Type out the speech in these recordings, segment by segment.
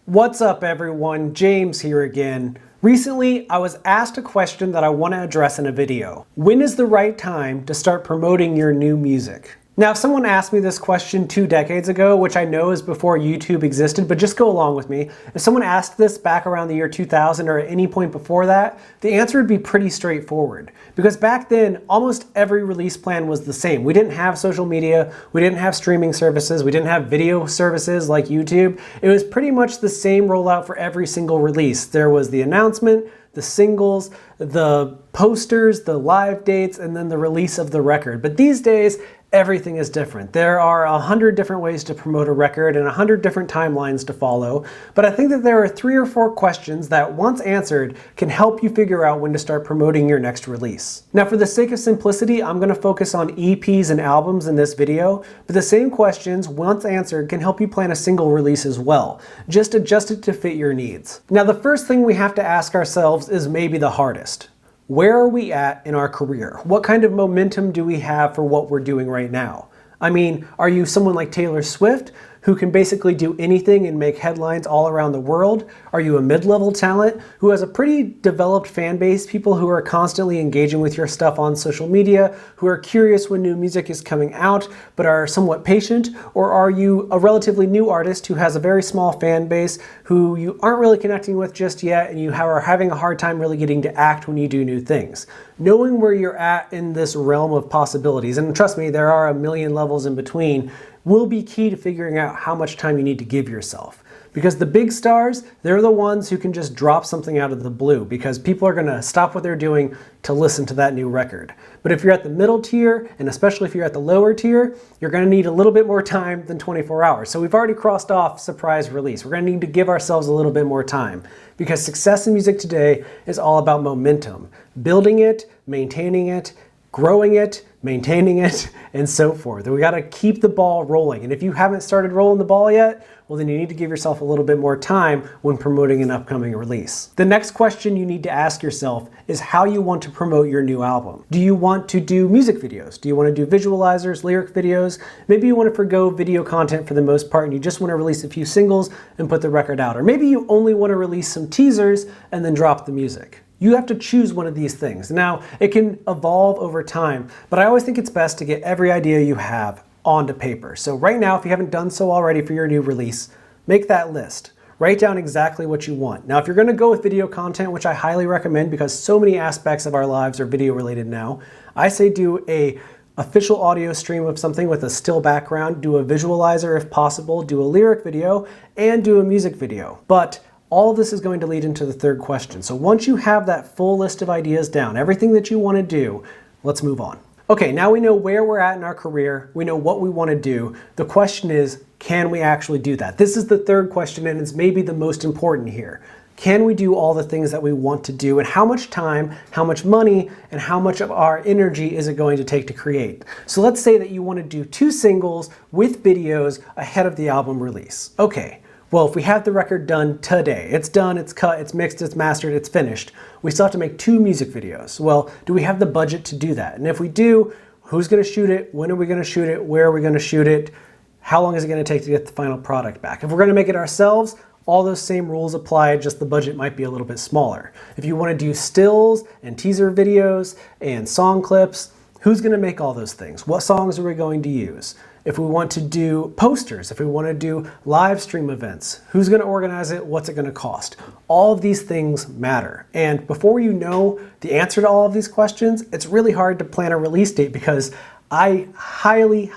What's up everyone, James here again. Recently, I was asked a question that I want to address in a video. When is the right time to start promoting your new music? Now, if someone asked me this question 2 decades ago, which I know is before YouTube existed, but just go along with me. If someone asked this back around the year 2000 or at any point before that, the answer would be pretty straightforward. Because back then, almost every release plan was the same. We didn't have social media, we didn't have streaming services, we didn't have video services like YouTube. It was pretty much the same rollout for every single release. There was the announcement, the singles, the posters, the live dates, and then the release of the record. But these days, everything is different. There are 100 different ways to promote a record and 100 different timelines to follow, but I think that there are 3 or 4 questions that, once answered, can help you figure out when to start promoting your next release. Now, for the sake of simplicity, I'm going to focus on EPs and albums in this video, but the same questions, once answered, can help you plan a single release as well. Just adjust it to fit your needs. Now, the first thing we have to ask ourselves is maybe the hardest. Where are we at in our career? What kind of momentum do we have for what we're doing right now? I mean, are you someone like Taylor Swift, who can basically do anything and make headlines all around the world? Are you a mid-level talent who has a pretty developed fan base, people who are constantly engaging with your stuff on social media, who are curious when new music is coming out, but are somewhat patient? Or are you a relatively new artist who has a very small fan base, who you aren't really connecting with just yet, and you are having a hard time really getting to act when you do new things? Knowing where you're at in this realm of possibilities, and trust me, there are a million levels in between, will be key to figuring out how much time you need to give yourself. Because the big stars, they're the ones who can just drop something out of the blue because people are gonna stop what they're doing to listen to that new record. But if you're at the middle tier, and especially if you're at the lower tier, you're gonna need a little bit more time than 24 hours. So we've already crossed off surprise release. We're gonna need to give ourselves a little bit more time because success in music today is all about momentum. Building it, maintaining it, growing it, maintaining it, and so forth. We gotta keep the ball rolling. And if you haven't started rolling the ball yet, well then you need to give yourself a little bit more time when promoting an upcoming release. The next question you need to ask yourself is how you want to promote your new album. Do you want to do music videos? Do you want to do visualizers, lyric videos? Maybe you want to forgo video content for the most part and you just want to release a few singles and put the record out. Or maybe you only want to release some teasers and then drop the music. You have to choose one of these things. Now, it can evolve over time, but I always think it's best to get every idea you have onto paper. So right now, if you haven't done so already for your new release, make that list. Write down exactly what you want. Now, if you're gonna go with video content, which I highly recommend because so many aspects of our lives are video related now, I say do a official audio stream of something with a still background, do a visualizer if possible, do a lyric video, and do a music video. But all of this is going to lead into the third question. So once you have that full list of ideas down, everything that you want to do, let's move on. Okay, now we know where we're at in our career. We know what we want to do. The question is, can we actually do that? This is the third question, and it's maybe the most important here. Can we do all the things that we want to do, and how much time, how much money, and how much of our energy is it going to take to create? So let's say that you want to do 2 singles with videos ahead of the album release. Okay. Well, if we have the record done today, it's done, it's cut, it's mixed, it's mastered, it's finished, we still have to make 2 music videos. Well, do we have the budget to do that? And if we do, who's gonna shoot it? When are we gonna shoot it? Where are we gonna shoot it? How long is it gonna take to get the final product back? If we're gonna make it ourselves, all those same rules apply, just the budget might be a little bit smaller. If you wanna do stills and teaser videos and song clips, who's gonna make all those things? What songs are we going to use? If we want to do posters, if we want to do live stream events, who's going to organize it? What's it going to cost? All of these things matter. And before you know the answer to all of these questions, it's really hard to plan a release date because I highly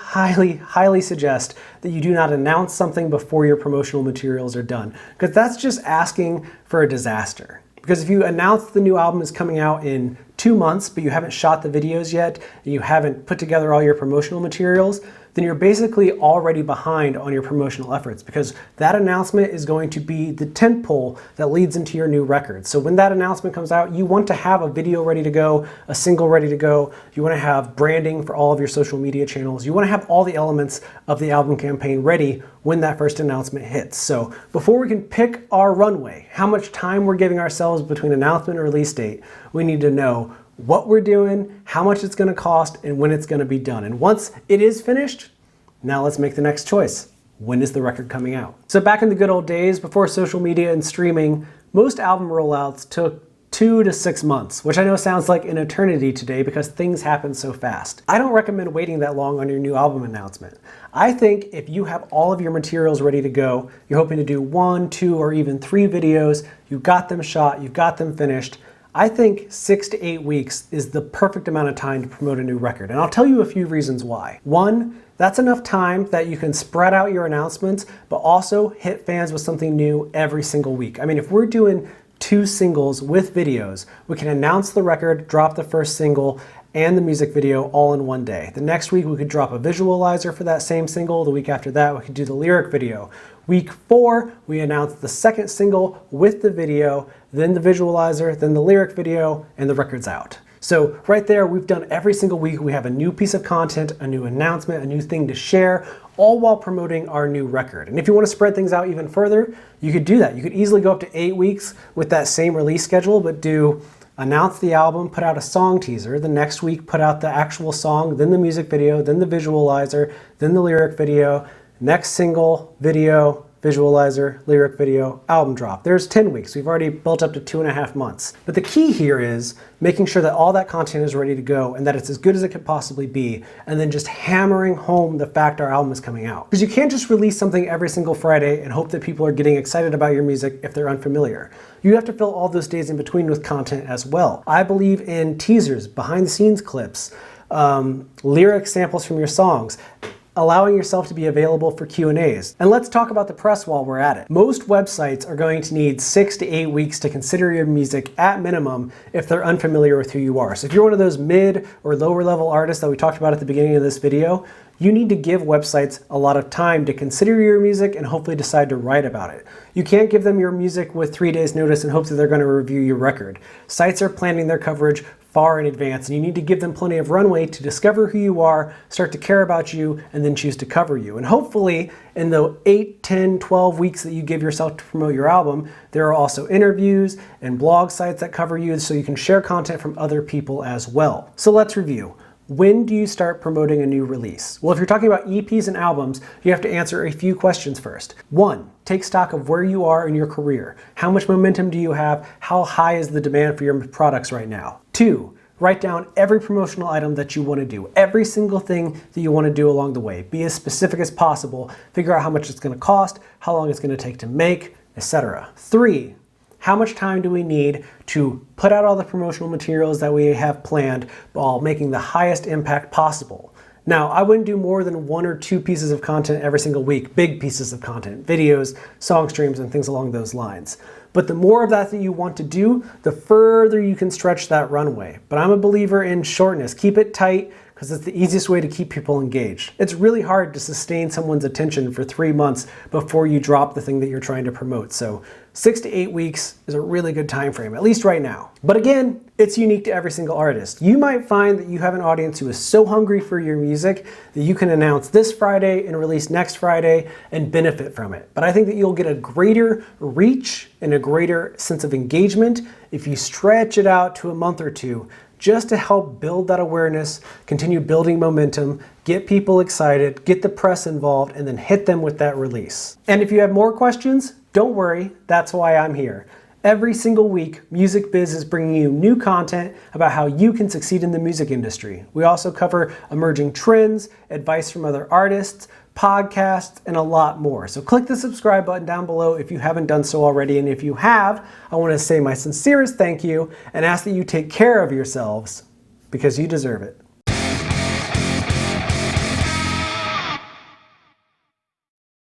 suggest that you do not announce something before your promotional materials are done, because that's just asking for a disaster. Because if you announce the new album is coming out in 2 months, but you haven't shot the videos yet, and you haven't put together all your promotional materials, then you're basically already behind on your promotional efforts because that announcement is going to be the tentpole that leads into your new record. So when that announcement comes out, you want to have a video ready to go, a single ready to go. You want to have branding for all of your social media channels. You want to have all the elements of the album campaign ready when that first announcement hits. So before we can pick our runway, how much time we're giving ourselves between announcement and release date, we need to know what we're doing, how much it's going to cost, and when it's going to be done. And once it is finished, now let's make the next choice. when is the record coming out? So back in the good old days, before social media and streaming, most album rollouts took 2 to 6 months, which I know sounds like an eternity today because things happen so fast. I don't recommend waiting that long on your new album announcement. I think if you have all of your materials ready to go, you're hoping to do 1, 2, or even 3 videos, you've got them shot, you've got them finished, I think 6 to 8 weeks is the perfect amount of time to promote a new record. And I'll tell you a few reasons why. 1, that's enough time that you can spread out your announcements, but also hit fans with something new every single week. I mean, if we're doing 2 singles with videos, we can announce the record, drop the first single, and the music video all in one day. The next week we could drop a visualizer for that same single. The week after that we could do the lyric video. Week 4 we announce the second single with the video, then the visualizer, then the lyric video, and the record's out. So right there, we've done every single week. We have a new piece of content, a new announcement, a new thing to share, all while promoting our new record. And if you want to spread things out even further, you could do that. You could easily go up to 8 weeks with that same release schedule, but announce the album, put out a song teaser, the next week put out the actual song, then the music video, then the visualizer, then the lyric video, next single, video, visualizer, lyric video, album drop. There's 10 weeks. We've already built up to 2.5 months. But the key here is making sure that all that content is ready to go and that it's as good as it could possibly be, and then just hammering home the fact our album is coming out. Because you can't just release something every single Friday and hope that people are getting excited about your music if they're unfamiliar. You have to fill all those days in between with content as well. I believe in teasers, behind the scenes clips, lyric samples from your songs, allowing yourself to be available for Q&As. And let's talk about the press while we're at it. Most websites are going to need 6 to 8 weeks to consider your music at minimum if they're unfamiliar with who you are. So if you're one of those mid or lower level artists that we talked about at the beginning of this video, you need to give websites a lot of time to consider your music and hopefully decide to write about it. You can't give them your music with 3 days notice and hope that they're going to review your record. Sites are planning their coverage far in advance, and you need to give them plenty of runway to discover who you are, start to care about you, and then choose to cover you. And hopefully in the 8, 10, 12 weeks that you give yourself to promote your album, there are also interviews and blog sites that cover you so you can share content from other people as well. So let's review. When do you start promoting a new release? Well, if you're talking about EPs and albums, you have to answer a few questions first. 1, take stock of where you are in your career. How much momentum do you have? How high is the demand for your products right now? 2, write down every promotional item that you want to do, every single thing that you want to do along the way. Be as specific as possible. Figure out how much it's going to cost, how long it's going to take to make, etc. 3, how much time do we need to put out all the promotional materials that we have planned while making the highest impact possible? Now, I wouldn't do more than 1 or 2 pieces of content every single week, big pieces of content, videos, song streams, and things along those lines. But the more of that you want to do, the further you can stretch that runway. But I'm a believer in shortness. Keep it tight, because it's the easiest way to keep people engaged. It's really hard to sustain someone's attention for 3 months before you drop the thing that you're trying to promote. So 6 to 8 weeks is a really good time frame, at least right now. But again, it's unique to every single artist. You might find that you have an audience who is so hungry for your music that you can announce this Friday and release next Friday and benefit from it. But I think that you'll get a greater reach and a greater sense of engagement if you stretch it out to a month or 2, just to help build that awareness, continue building momentum, get people excited, get the press involved, and then hit them with that release. And if you have more questions, don't worry, that's why I'm here. Every single week, Music Biz is bringing you new content about how you can succeed in the music industry. We also cover emerging trends, advice from other artists, podcasts, and a lot more. So click the subscribe button down below if you haven't done so already. And if you have, I want to say my sincerest thank you and ask that you take care of yourselves because you deserve it.